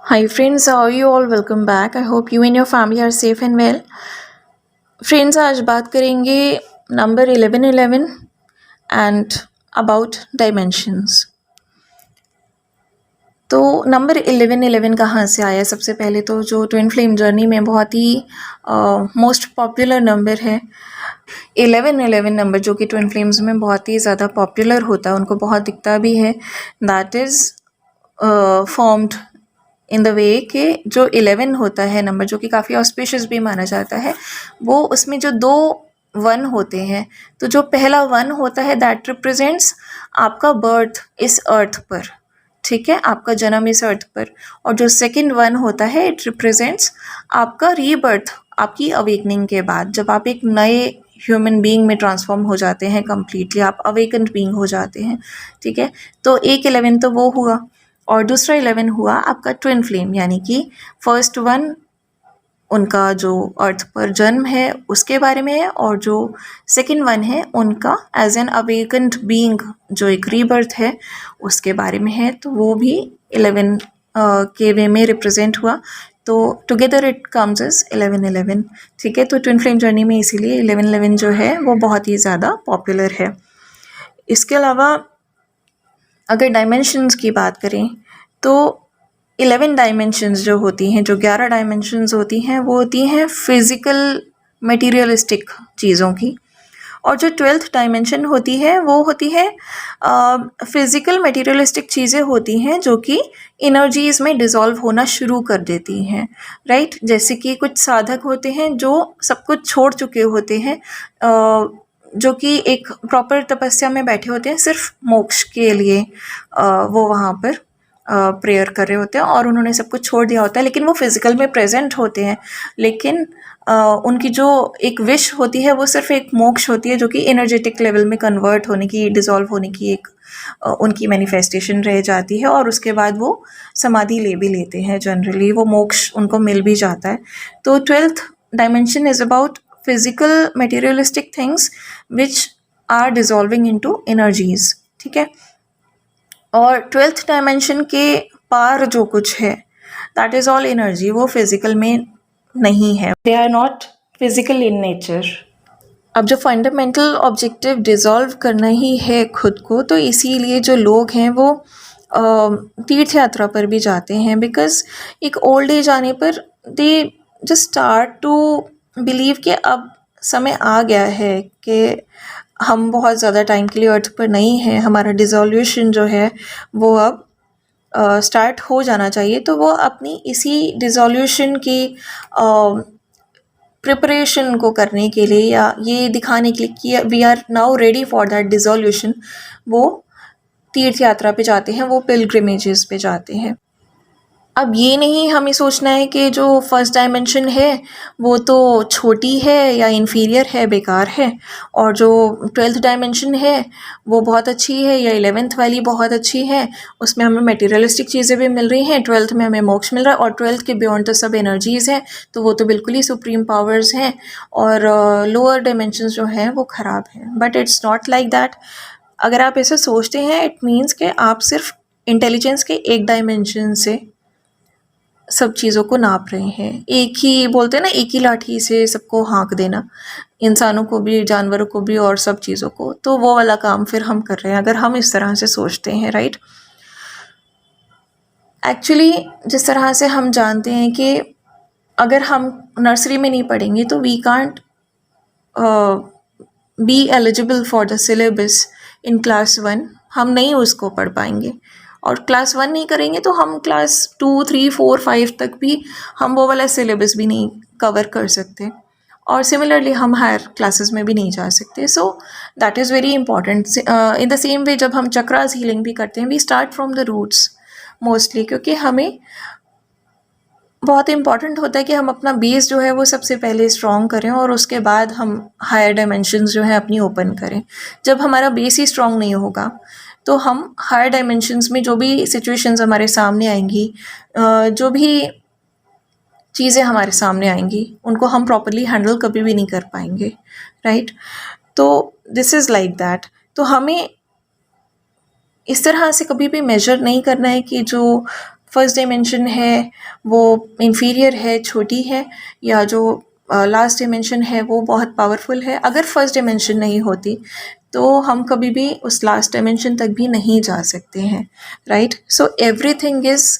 Hi friends, how are you all? Welcome back. I hope you and your family are safe and well. Friends आज बात करेंगे number 1111 and about dimensions. तो number 1111 कहाँ से आया? सबसे पहले तो जो ट्विन फ्लेम जर्नी में बहुत ही मोस्ट पॉपुलर नंबर है 1111 नंबर, जो कि ट्विन फ्लेम्स में बहुत ही ज़्यादा पॉपुलर होता है, उनको बहुत दिखता भी है। That is formed in the way कि जो 11 होता है नंबर, जो कि काफ़ी ऑस्पिशियस भी माना जाता है, वो उसमें जो दो वन होते हैं, तो जो पहला वन होता है दैट रिप्रेजेंट्स आपका बर्थ इस अर्थ पर, ठीक है, आपका जन्म इस अर्थ पर। और जो सेकंड वन होता है इट रिप्रेजेंट्स आपका रीबर्थ, आपकी अवेकनिंग के बाद, जब आप एक नए ह्यूमन बीइंग में ट्रांसफॉर्म हो जाते हैं, कम्प्लीटली आप अवेकन्ड बीइंग हो जाते हैं, ठीक है। तो एक 11 तो वो हुआ, और दूसरा 11 हुआ आपका ट्विन फ्लेम, यानी कि फर्स्ट वन उनका जो अर्थ पर जन्म है उसके बारे में है, और जो सेकंड वन है उनका एज एन अवेकन्ड बीइंग जो एक रीबर्थ है उसके बारे में है। तो वो भी 11 के वे में रिप्रेजेंट हुआ, तो टुगेदर इट कम्स एज 1111, ठीक है। तो ट्विन फ्लेम जर्नी में इसीलिए 1111 जो है वो बहुत ही ज़्यादा पॉपुलर है। इसके अलावा अगर डायमेंशंस की बात करें तो 11 डायमेंशंस जो होती हैं, जो 11 डायमेंशंस होती हैं, वो होती हैं फिज़िकल मटेरियलिस्टिक चीज़ों की। और जो 12th डायमेंशन होती है वो होती है फिज़िकल मटेरियलिस्टिक चीज़ें होती हैं जो कि एनर्जीज़ में डिज़ोल्व होना शुरू कर देती हैं, राइट। जैसे कि कुछ साधक होते हैं जो सब कुछ छोड़ चुके होते हैं, जो कि एक प्रॉपर तपस्या में बैठे होते हैं सिर्फ मोक्ष के लिए, वो वहाँ पर प्रेयर कर रहे होते हैं और उन्होंने सब कुछ छोड़ दिया होता है, लेकिन वो फिज़िकल में प्रेजेंट होते हैं, लेकिन उनकी जो एक विश होती है वो सिर्फ एक मोक्ष होती है, जो कि एनर्जेटिक लेवल में कन्वर्ट होने की, डिज़ोल्व होने की एक उनकी मैनिफेस्टेशन रह जाती है, और उसके बाद वो समाधि ले भी लेते हैं, जनरली वो मोक्ष उनको मिल भी जाता है। तो 12th dimension is about physical materialistic things which are dissolving into energies, ठीक है। और 12th डायमेंशन के पार जो कुछ है दैट इज़ ऑल एनर्जी, वो फिज़िकल में नहीं है, they are not physical in nature. अब जो फंडामेंटल ऑब्जेक्टिव डिज़ोल्व करना ही है खुद को, तो इसीलिए जो लोग हैं वो तीर्थ यात्रा पर भी जाते हैं, बिकॉज एक ओल्ड एज आने पर they just start to believe कि अब समय आ गया है कि हम बहुत ज़्यादा टाइम के लिए अर्थ पर नहीं हैं, हमारा डिज़ोल्यूशन जो है वो अब स्टार्ट हो जाना चाहिए। तो वो अपनी इसी डिज़ोल्यूशन की प्रिपरेशन को करने के लिए, या ये दिखाने के लिए कि we are now ready for that dissolution, वो तीर्थ यात्रा पे जाते हैं, वो पिलग्रिमेजेस पे जाते हैं। अब ये नहीं हमें सोचना है कि जो फर्स्ट डायमेंशन है वो तो छोटी है या इन्फीरियर है, बेकार है, और जो 12th डायमेंशन है वो बहुत अच्छी है, या 11th वाली बहुत अच्छी है, उसमें हमें मटेरियलिस्टिक चीज़ें भी मिल रही हैं, 12th में हमें मोक्ष मिल रहा है, और 12th के बियॉन्ड तो सब एनर्जीज़ हैं, तो वो तो बिल्कुल ही सुप्रीम पावर्स हैं, और लोअर डायमेंशंस जो हैं वो ख़राब हैं। But it's not like that. अगर आप ऐसे सोचते हैं इट मीन्स कि आप सिर्फ इंटेलिजेंस के एक डायमेंशन से सब चीज़ों को नाप रहे हैं। एक ही बोलते हैं ना, एक ही लाठी से सबको हाँक देना, इंसानों को भी, जानवरों को भी, और सब चीज़ों को, तो वो वाला काम फिर हम कर रहे हैं अगर हम इस तरह से सोचते हैं, राइट। एक्चुअली जिस तरह से हम जानते हैं कि अगर हम नर्सरी में नहीं पढ़ेंगे तो we can't be eligible for the syllabus in class 1, हम नहीं उसको पढ़ पाएंगे, और क्लास 1 नहीं करेंगे तो हम क्लास 2, 3, 4, 5 तक भी हम वो वाला सिलेबस भी नहीं कवर कर सकते, और सिमिलरली हम हायर क्लासेस में भी नहीं जा सकते। So that is very important. In the same way जब हम चक्रास हीलिंग भी करते हैं, we start from the roots mostly, क्योंकि हमें बहुत इम्पॉर्टेंट होता है कि हम अपना बेस जो है वो सबसे पहले स्ट्रॉन्ग करें, और उसके बाद हम हायर डायमेंशंस जो है अपनी ओपन करें। जब हमारा बेस ही स्ट्रॉन्ग नहीं होगा तो हम हायर डायमेंशंस में जो भी सिचुएशंस हमारे सामने आएंगी, जो भी चीज़ें हमारे सामने आएंगी, उनको हम प्रॉपरली हैंडल कभी भी नहीं कर पाएंगे, राइट। तो दिस इज़ लाइक दैट। तो हमें इस तरह से कभी भी मेजर नहीं करना है कि जो फर्स्ट डायमेंशन है वो इन्फीरियर है, छोटी है, या जो लास्ट डायमेंशन है वो बहुत पावरफुल है, अगर फर्स्ट डायमेंशन नहीं होती तो हम कभी भी उस लास्ट डायमेंशन तक भी नहीं जा सकते हैं, right? So everything is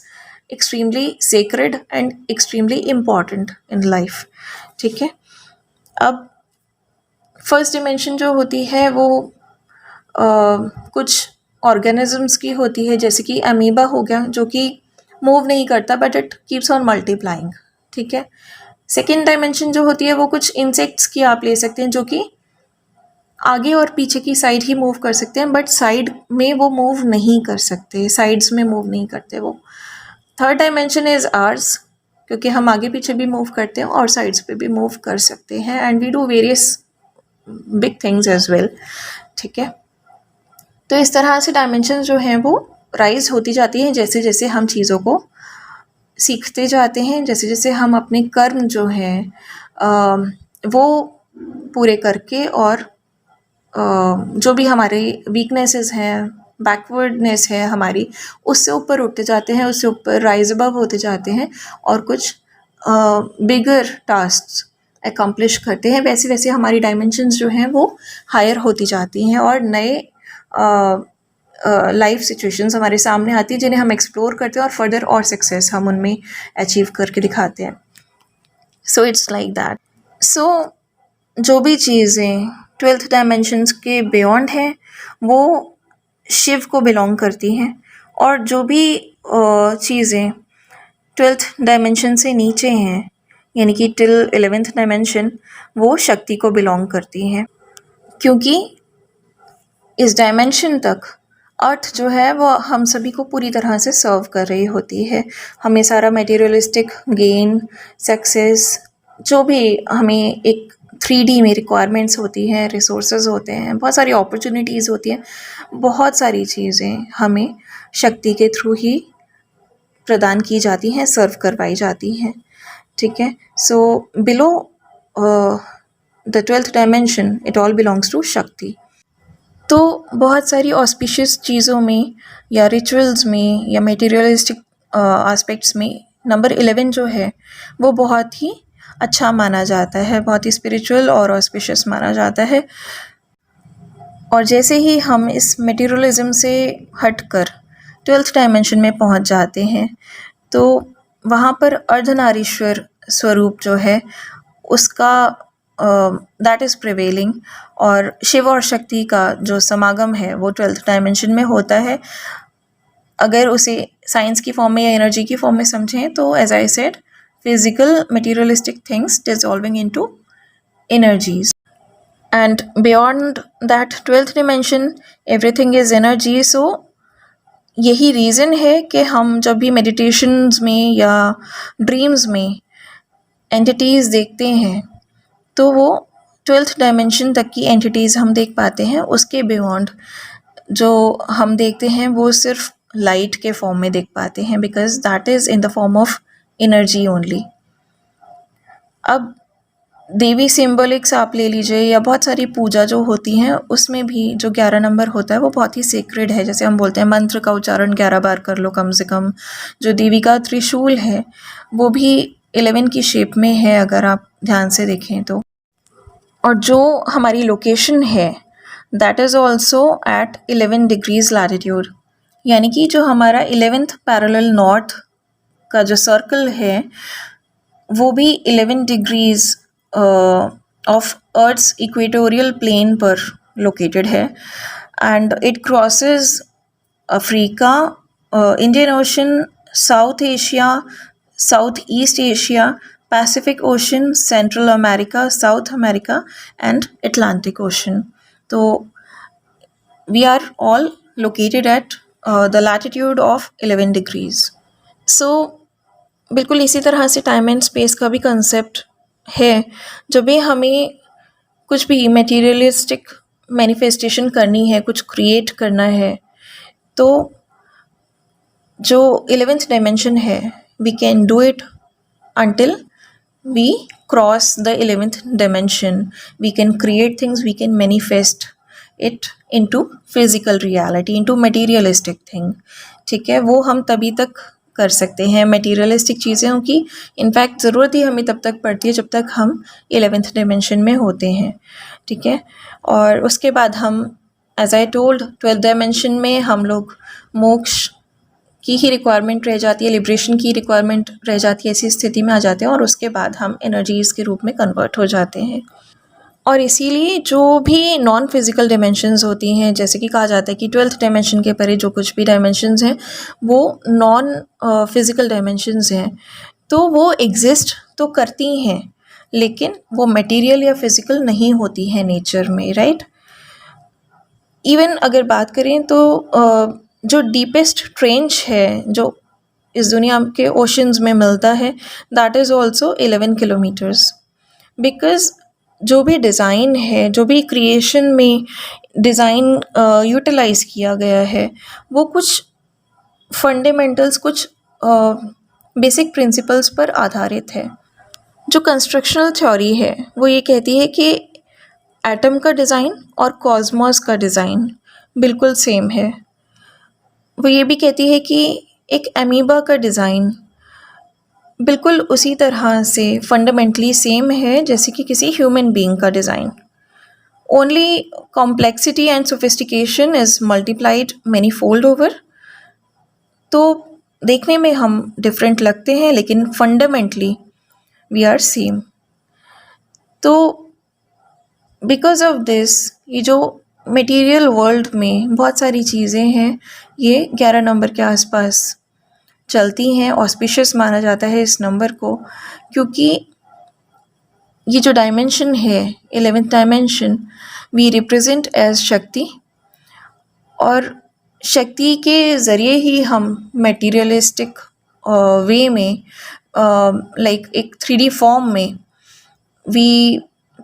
extremely sacred and extremely important in life, ठीक है? अब फर्स्ट डिमेंशन जो होती है वो कुछ ऑर्गेनिजम्स की होती है, जैसे कि अमीबा हो गया, जो कि मूव नहीं करता but it keeps on multiplying, ठीक है? सेकेंड डायमेंशन जो होती है वो कुछ इंसेक्ट्स की आप ले सकते हैं, जो कि आगे और पीछे की साइड ही मूव कर सकते हैं, बट साइड में वो मूव नहीं कर सकते, साइड्स में मूव नहीं करते वो। थर्ड डायमेंशन इज़ आर्स, क्योंकि हम आगे पीछे भी मूव करते हैं और साइड्स पे भी मूव कर सकते हैं, and we do various big things as well, ठीक है? तो इस तरह से डायमेंशंस जो हैं वो राइज होती जाती हैं जैसे जैसे हम चीज़ों को सीखते जाते हैं, जैसे जैसे हम अपने कर्म जो हैं वो पूरे करके और जो भी हमारे वीकनेसेस हैं, बैकवर्डनेस है हमारी, उससे ऊपर उठते जाते हैं, उससे ऊपर राइज अबव होते जाते हैं और कुछ बिगर टास्क अकम्प्लिश करते हैं। वैसे वैसे हमारी डायमेंशंस जो हैं वो हायर होती जाती हैं और नए लाइफ सिचुएशंस हमारे सामने आती है, जिन्हें हम एक्सप्लोर करते हैं और फर्दर और सक्सेस हम उनमें अचीव करके दिखाते हैं। So it's like that. So जो भी चीज़ें ट्वेल्थ डायमेंशंस के बियॉन्ड हैं वो शिव को बिलोंग करती हैं, और जो भी चीज़ें ट्वेल्थ डायमेंशन से नीचे हैं, यानी कि टिल 11th डायमेंशन, वो शक्ति को बिलोंग करती हैं, क्योंकि इस डायमेंशन तक अर्थ जो है वो हम सभी को पूरी तरह से सर्व कर रही होती है। हमें सारा मटेरियलिस्टिक गेन, सक्सेस, जो भी हमें एक 3D में रिक्वायरमेंट्स होती हैं, रिसोर्सेज होते हैं, बहुत सारी अपॉर्चुनिटीज़ होती हैं, बहुत सारी चीज़ें हमें शक्ति के थ्रू ही प्रदान की जाती हैं, सर्व करवाई जाती हैं, ठीक है? So below the 12th dimension it all belongs to Shakti. तो बहुत सारी ऑस्पिशियस चीज़ों में या रिचुअल्स में या मटेरियलिस्टिक एस्पेक्ट्स में नंबर 11 जो है वो बहुत ही अच्छा माना जाता है, बहुत ही स्पिरिचुअल और ऑस्पिशियस माना जाता है। और जैसे ही हम इस मटेरियलिज्म से हटकर 12th डायमेंशन में पहुंच जाते हैं तो वहाँ पर अर्धनारीश्वर स्वरूप जो है उसका दैट इज़ प्रिवेलिंग, और शिव और शक्ति का जो समागम है वो 12th डायमेंशन में होता है। अगर उसे साइंस की फॉर्म में या एनर्जी की फॉर्म में समझें तो as I said, physical materialistic things dissolving into energies, and beyond that 12th dimension everything is energy। so यही रीज़न है कि हम जब भी मेडिटेशंस में या ड्रीम्स में एंटिटीज़ देखते हैं तो वो 12th डायमेंशन तक की एंटिटीज़ हम देख पाते हैं, उसके बियॉन्ड जो हम देखते हैं वो सिर्फ लाइट के फॉर्म में देख पाते हैं, because that is in the form of energy only. अब देवी सिम्बॉलिक्स आप ले लीजिए या बहुत सारी पूजा जो होती हैं उसमें भी जो 11 नंबर होता है वो बहुत ही सेक्रेड है। जैसे हम बोलते हैं मंत्र का उच्चारण 11 बार कर लो कम से कम। जो देवी का त्रिशूल है वो भी 11 की शेप में है अगर आप ध्यान से देखें तो। और जो हमारी लोकेशन है that is also eight 11 degrees latitude, यानी कि जो हमारा 11th पैरेलल नॉर्थ का जो सर्कल है वो भी 11 degrees of earth's equatorial plane पर लोकेटेड है, and it crosses Africa, Indian Ocean, South Asia, South East Asia, Pacific Ocean, Central America, South America and Atlantic Ocean. तो we are all located at the latitude of 11 degrees. So बिल्कुल इसी तरह से time and space का भी concept है। जब भी हमें कुछ भी मटेरियलिस्टिक मैनिफेस्टेशन करनी है, कुछ क्रिएट करना है, तो जो 11th डायमेंशन है we can do it until we cross the 11th dimension. We can create things, we can manifest it into physical reality, into materialistic thing, ठीक है? वो हम तभी तक कर सकते हैं मटेरियलिस्टिक चीज़ों की। इनफैक्ट ज़रूरत ही हमें तब तक पड़ती है जब तक हम 11th डायमेंशन में होते हैं, ठीक है। और उसके बाद हम as I told 12th dimension में हम लोग मोक्ष की ही रिक्वायरमेंट रह जाती है, लिबरेशन की रिक्वायरमेंट रह जाती है, ऐसी स्थिति में आ जाते हैं और उसके बाद हम एनर्जीज़ के रूप में कन्वर्ट हो जाते हैं। और इसीलिए जो भी नॉन फिज़िकल डायमेंशंस होती हैं, जैसे कि कहा जाता है कि 12th डायमेंशन के परे जो कुछ भी डायमेंशंस हैं वो नॉन फिज़िकल डायमेंशंस हैं, तो वो एग्जिस्ट तो करती हैं लेकिन वो मटेरियल या फिज़िकल नहीं होती हैं नेचर में, राइट। इवन अगर बात करें तो जो डीपेस्ट ट्रेंच है जो इस दुनिया के ओशंस में मिलता है, that is also 11 kilometres. Because जो भी डिज़ाइन है, जो भी क्रिएशन में डिज़ाइन यूटिलाइज़ किया गया है, वो कुछ फंडामेंटल्स, कुछ बेसिक प्रिंसिपल्स पर आधारित है। जो कंस्ट्रक्शनल थ्योरी है वो ये कहती है कि एटम का डिज़ाइन और कॉस्मॉस का डिज़ाइन बिल्कुल सेम है। वो ये भी कहती है कि एक अमीबा का डिज़ाइन बिल्कुल उसी तरह से फंडामेंटली सेम है जैसे कि किसी ह्यूमन बीइंग का design. Only complexity and sophistication is multiplied many fold over. तो देखने में हम डिफरेंट लगते हैं लेकिन फंडामेंटली वी आर सेम। तो बिकॉज ऑफ दिस ये जो मटेरियल वर्ल्ड में बहुत सारी चीज़ें हैं ये 11 नंबर के आसपास चलती हैं। ऑस्पिशियस माना जाता है इस नंबर को क्योंकि ये जो डायमेंशन है 11th dimension we represent as शक्ति, और शक्ति के ज़रिए ही हम मटेरियलिस्टिक वे में लाइक एक 3D फॉर्म में we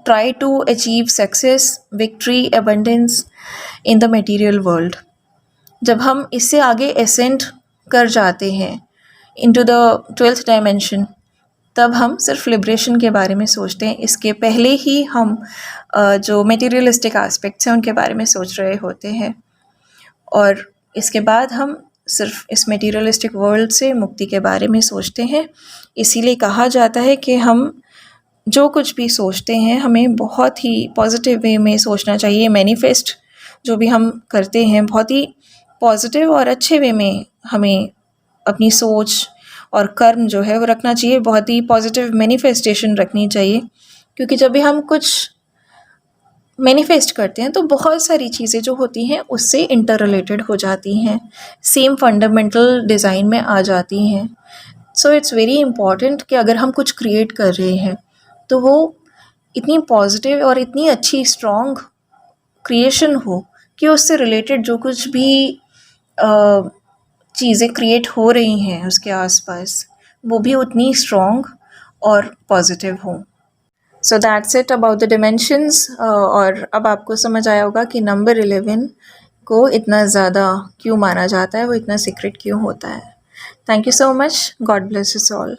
try to achieve success, victory, abundance in the material world. जब हम इससे आगे ascend कर जाते हैं into the 12th dimension, तब हम सिर्फ लिबरेशन के बारे में सोचते हैं। इसके पहले ही हम जो मटेरियलिस्टिक एस्पेक्ट्स हैं उनके बारे में सोच रहे होते हैं, और इसके बाद हम सिर्फ इस मटेरियलिस्टिक वर्ल्ड से मुक्ति के बारे में सोचते हैं। इसीलिए कहा जाता है कि हम जो कुछ भी सोचते हैं हमें बहुत ही पॉजिटिव वे में सोचना चाहिए। मैनिफेस्ट जो भी हम करते हैं बहुत ही पॉजिटिव और अच्छे वे में हमें अपनी सोच और कर्म जो है वो रखना चाहिए। बहुत ही पॉजिटिव मैनिफेस्टेशन रखनी चाहिए क्योंकि जब भी हम कुछ मैनिफेस्ट करते हैं तो बहुत सारी चीज़ें जो होती हैं उससे इंटर रिलेटेड हो जाती हैं, सेम फंडामेंटल डिज़ाइन में आ जाती हैं। सो इट्स वेरी इम्पॉर्टेंट कि अगर हम कुछ क्रिएट कर रहे हैं तो वो इतनी पॉजिटिव और इतनी अच्छी स्ट्रॉन्ग क्रिएशन हो कि उससे रिलेटेड जो कुछ भी चीज़ें क्रिएट हो रही हैं उसके आसपास वो भी उतनी स्ट्रॉन्ग और पॉजिटिव हो। So that's it about the dimensions. और अब आपको समझ आया होगा कि नंबर 11 को इतना ज़्यादा क्यों माना जाता है, वो इतना सीक्रेट क्यों होता है। Thank you so much. God bless you all.